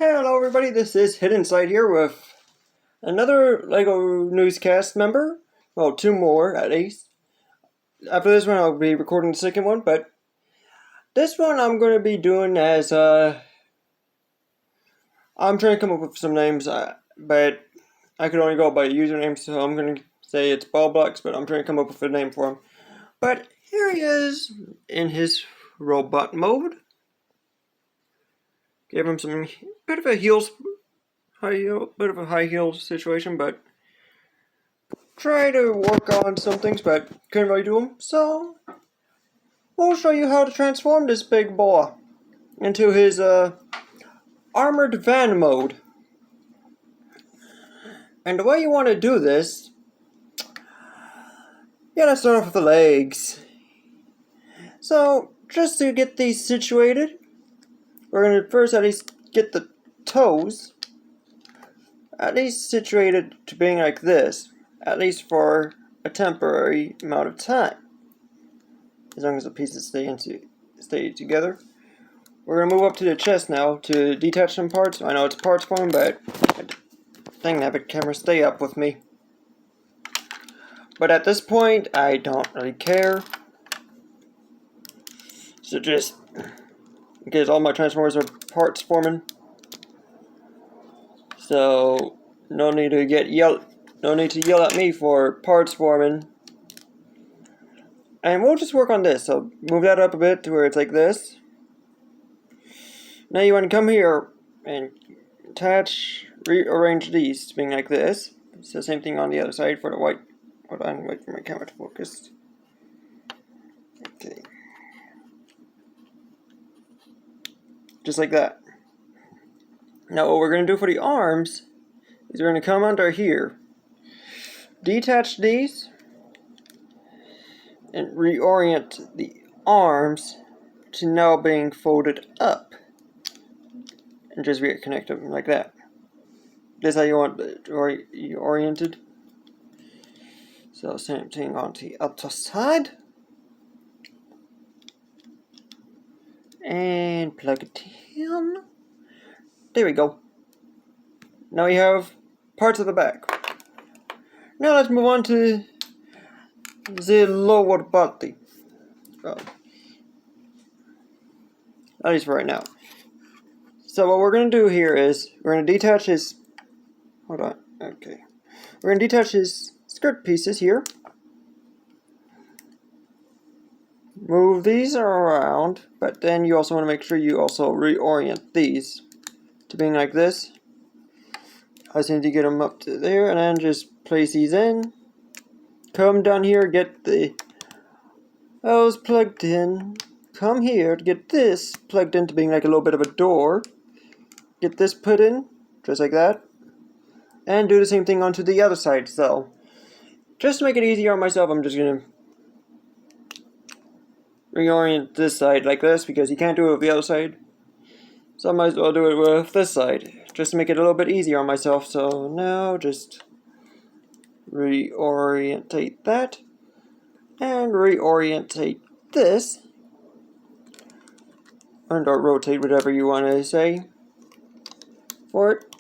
Hello everybody, this is Hidden Sight here with another LEGO Newscast member. Well, two more at least. After this one I'll be recording the second one, but this one I'm going to be doing as, I'm trying to come up with some names, but I could only go by username, so I'm going to say it's Ballblocks, but I'm trying to come up with a name for him. But here he is in his robot mode. Gave him some bit of a high heel situation, but try to work on some things, but couldn't really do them. So we'll show you how to transform this big boy into his armored van mode. And the way you want to do this, you gotta start off with the legs. So just to get these situated, we're gonna first at least get the toes at least situated to being like this, at least for a temporary amount of time, as long as the pieces stay together. We're gonna move up to the chest now to detach some parts. I know it's parts form, but dang nabbit camera, stay up with me. But at this point, I don't really care. So just because all my transformers are parts forming, so no need to yell at me for parts forming. And we'll just work on this. So move that up a bit to where it's like this. Now you want to come here and rearrange these to being like this. So same thing on the other side for the white. Hold on, wait for my camera to focus. Okay. Just like that. Now what we're going to do for the arms is we're going to come under here, detach these, and reorient the arms to now being folded up. And just reconnect them like that. This is how you want it oriented. So same thing on the other side. And plug it in. There we go. Now we have parts of the back. Now let's move on to the lower body. Well, at least for right now. So what we're going to do here is we're going to detach his, hold on, okay. We're going to detach his skirt pieces here. Move these around, but then you also want to make sure you also reorient these to being like this. I just need to get them up to there, and then just place these in. Come down here, get those plugged in. Come here to get this plugged into being like a little bit of a door. Get this put in, just like that. And do the same thing onto the other side. So, just to make it easier on myself, I'm just going to reorient this side like this, because you can't do it with the other side. So I might as well do it with this side, just to make it a little bit easier on myself. So now just reorientate that, and reorientate this, or rotate, whatever you want to say for it.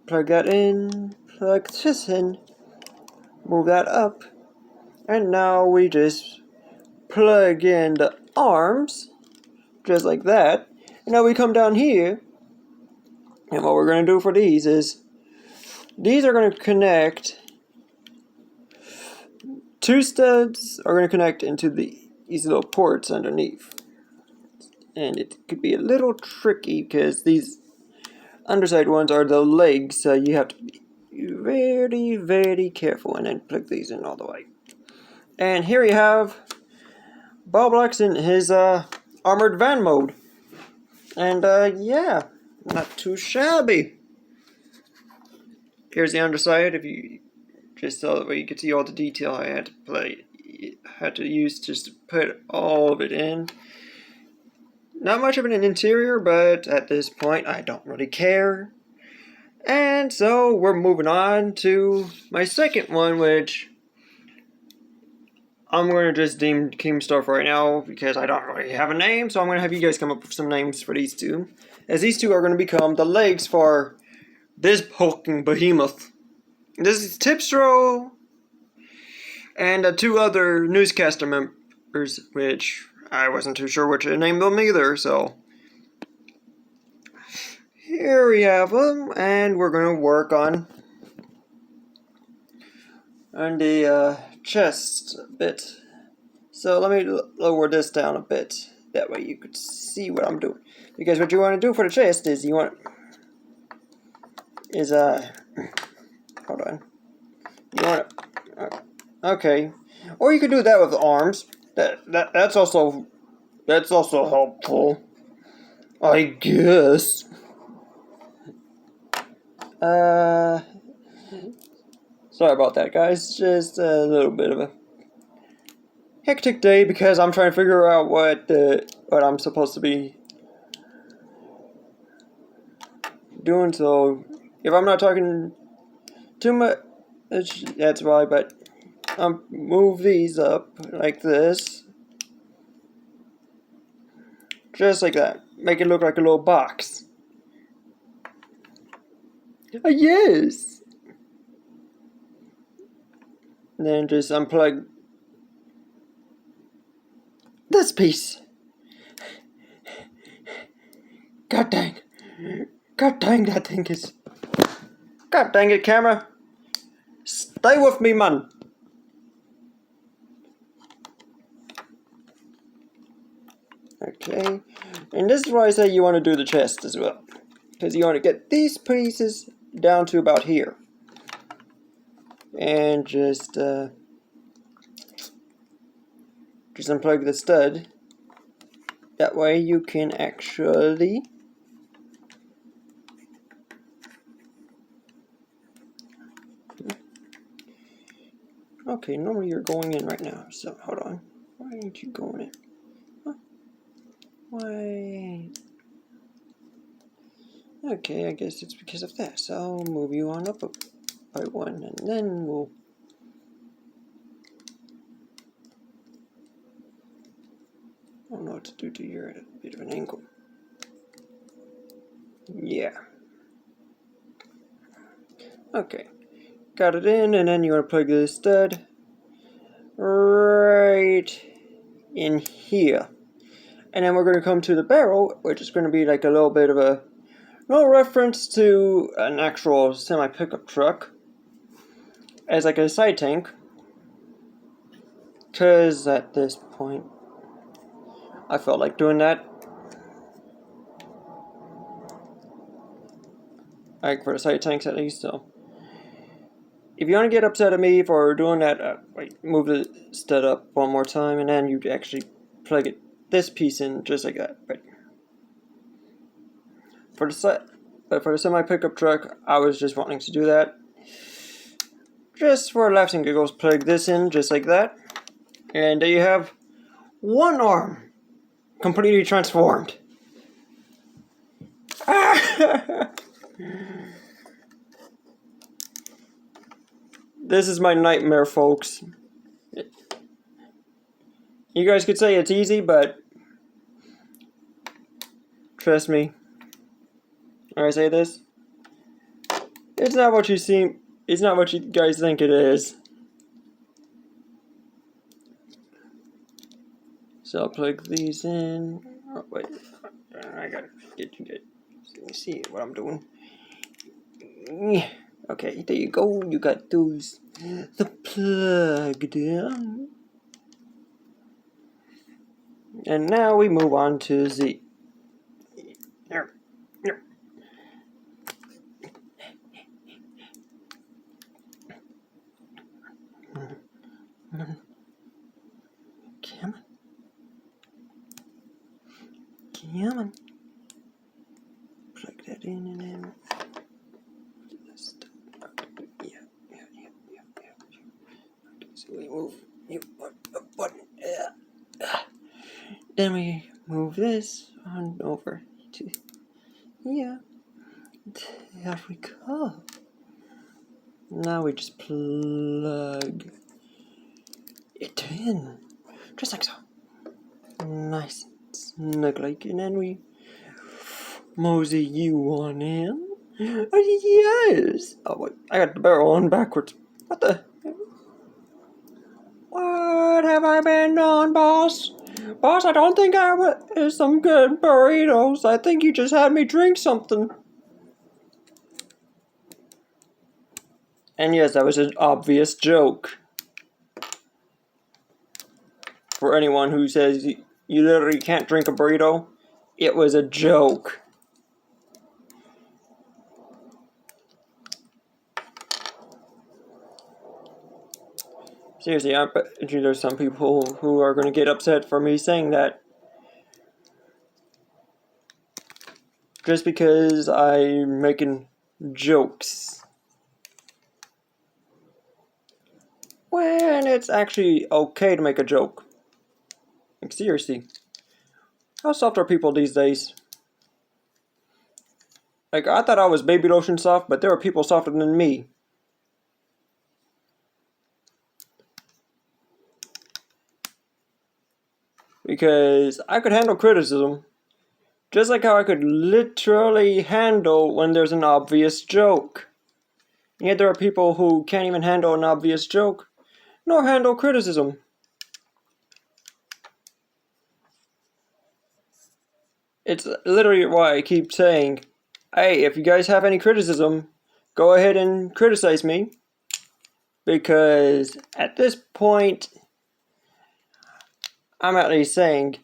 Plug that in, plug this in, move that up, and now we just plug in the arms, just like that. And now we come down here, and what we're going to do for these is, these are going to connect, two studs are going to connect into these little ports underneath. And it could be a little tricky because these underside ones are the legs, so you have to be very, very careful and then plug these in all the way. And here you have Ballblocks in his armored van mode. And yeah, not too shabby. Here's the underside, if you just so that way you can see all the detail I had to use just to put all of it in. Not much of an interior, but at this point I don't really care. And so we're moving on to my second one, which I'm going to just deem Keemstar for right now because I don't really have a name. So I'm going to have you guys come up with some names for these two. as these two are going to become the legs for this hulking behemoth. This is Tipstro and two other newscaster members, which I wasn't too sure what to name them either, so here we have them, and we're going to work on the chest a bit. So let me lower this down a bit, that way you could see what I'm doing. Because what you want to do for the chest is hold on. You want to, okay, or you could do that with the arms. That's also helpful, I guess. Sorry about that, guys. Just a little bit of a hectic day because I'm trying to figure out what I'm supposed to be doing. So if I'm not talking too much, that's why. But move these up like this, just like that. Make it look like a little box. Yes. And then just unplug this piece. God dang. God dang, that thing is... God dang it, camera. Stay with me, man. Okay. And this is why I say you want to do the chest as well. Because you want to get these pieces down to about here. And just unplug the stud. That way you can actually okay, normally you're going in right now, so hold on. Why aren't you going in? Huh? Why? Okay, I guess it's because of that. So I'll move you on up by one, and then we'll... I don't know what to do to you at a bit of an angle. Yeah. Okay. Got it in, and then you want to plug the stud right in here. And then we're going to come to the barrel, which is going to be like a little bit of a no reference to an actual semi-pickup truck as like a side tank, because at this point I felt like doing that, like for the side tanks at least. So if you want to get upset at me for doing that, move the stud up one more time, and then you actually plug this piece in just like that. But for the semi-pickup truck, I was just wanting to do that. Just for laughs and giggles, plug this in just like that. And there you have one arm completely transformed. This is my nightmare, folks. You guys could say it's easy, but trust me when I say this, it's not what you see. It's not what you guys think it is. So I'll plug these in. Oh, wait, I gotta get you good. Let me see what I'm doing. Okay, there you go. You got those the plugged in. And now we move on to Z. Here. Come on. Plug that in and then... Yeah. Okay, so we move a button. Then we move this on over to here. There we go. Now we just plug it in. Just like so. Nice and snug like, and then we Mosey, you want in? Yes! Oh wait, I got the barrel on backwards. What the? What have I been on, boss? Boss, I don't think I would. Some good burritos. I think you just had me drink something. And yes, that was an obvious joke. For anyone who says you literally can't drink a burrito, it was a joke. Seriously, I bet you there's some people who are going to get upset for me saying that. Just because I'm making jokes. When it's actually okay to make a joke. Like, seriously. How soft are people these days? Like, I thought I was baby lotion soft, but there are people softer than me. Because I could handle criticism. Just like how I could literally handle when there's an obvious joke. And yet there are people who can't even handle an obvious joke, nor handle criticism. It's literally why I keep saying, hey, if you guys have any criticism, go ahead and criticize me. Because at this point, I'm at least saying,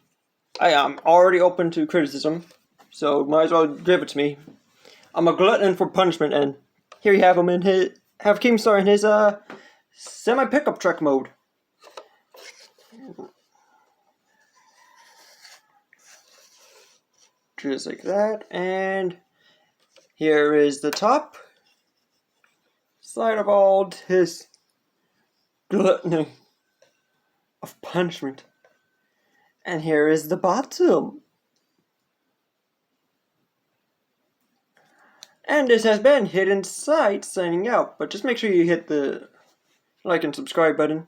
I am already open to criticism, so might as well give it to me. I'm a glutton for punishment, and here you have him in his, have Keemstar in his semi-pickup truck mode. Just like that, and here is the top side of all his gluttony of punishment. And here is the bottom. And this has been Hidden Sight signing out, but just make sure you hit the like and subscribe button.